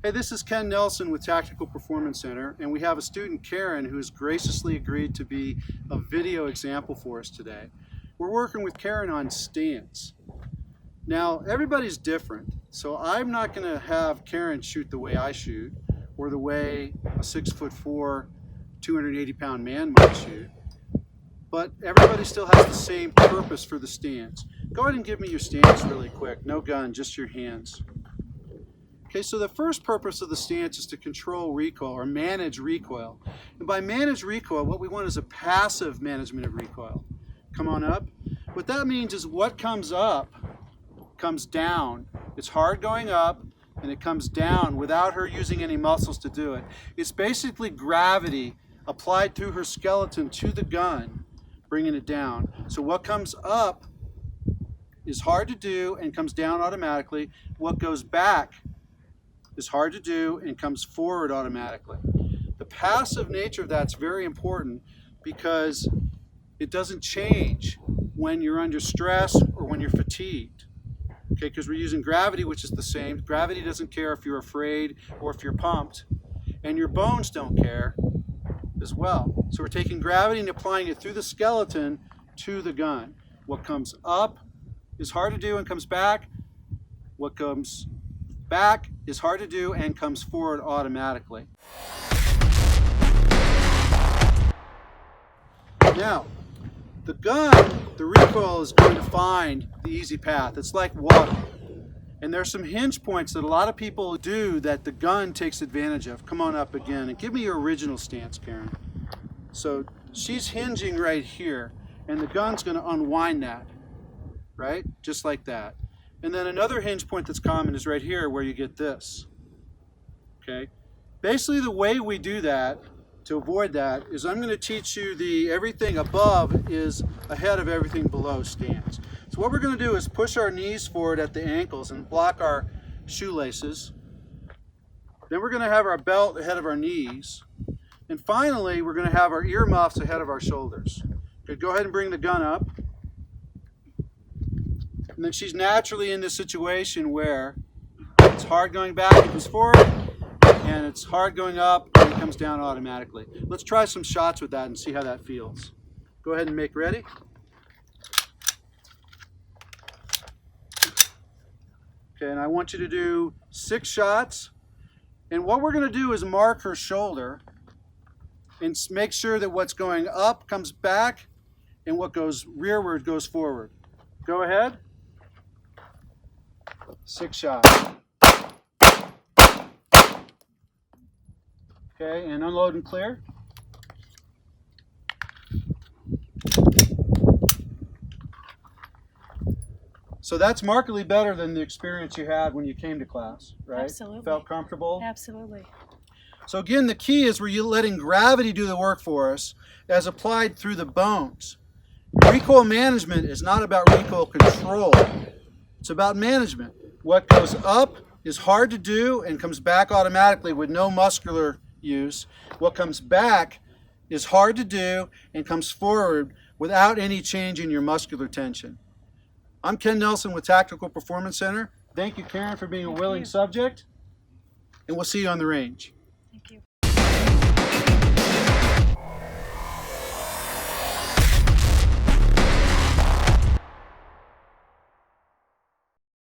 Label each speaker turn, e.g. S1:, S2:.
S1: Hey, this is Ken Nelson with Tactical Performance Center, and we have a student, Karen, who has graciously agreed to be a video example for us today. We're working with Karen on stance. Now, everybody's different, so I'm not going to have Karen shoot the way I shoot, or the way a 6'4", 280-pound man might shoot, but everybody still has the same purpose for the stance. Go ahead and give me your stance really quick. No gun, just your hands. Okay, so the first purpose of the stance is to control recoil or manage recoil. And by manage recoil, what we want is a passive management of recoil. Come on up. What that means is what comes up comes down. It's hard going up and it comes down without her using any muscles to do it. It's basically gravity applied through her skeleton to the gun, bringing it down. So what comes up is hard to do and comes down automatically. What goes back is hard to do and comes forward automatically. The passive nature of that's very important because it doesn't change when you're under stress or when you're fatigued. Okay, because we're using gravity, which is the same. Gravity doesn't care if you're afraid or if you're pumped, and your bones don't care as well. So we're taking gravity and applying it through the skeleton to the gun. What comes up is hard to do and comes back. What comes back is hard to do and comes forward automatically. Now, the gun, the recoil is going to find the easy path. It's like water. And there's some hinge points that a lot of people do that the gun takes advantage of. Come on up again and give me your original stance, Karen. So she's hinging right here and the gun's going to unwind that, right? Just like that. And then another hinge point that's common is right here where you get this. Okay? Basically the way we do that, to avoid that, is I'm going to teach you the everything above is ahead of everything below stance. So what we're going to do is push our knees forward at the ankles and block our shoelaces. Then we're going to have our belt ahead of our knees. And finally, we're going to have our earmuffs ahead of our shoulders. Okay, go ahead and bring the gun up. And then she's naturally in this situation where it's hard going back, it comes forward, and it's hard going up, and it comes down automatically. Let's try some shots with that and see how that feels. Go ahead and make ready. Okay, and I want you to do 6 shots. And what we're going to do is mark her shoulder and make sure that what's going up comes back and what goes rearward goes forward. Go ahead. 6 shots. Okay, and unload and clear. So that's markedly better than the experience you had when you came to class, right?
S2: Absolutely.
S1: Felt comfortable?
S2: Absolutely.
S1: So again, the key is we're letting gravity do the work for us as applied through the bones. Recoil management is not about recoil control. It's about management. What goes up is hard to do and comes back automatically with no muscular use. What comes back is hard to do and comes forward without any change in your muscular tension. I'm Ken Nelson with Tactical Performance Center. Thank you, Karen, for being a willing subject, and we'll see you on the range.
S2: Thank you.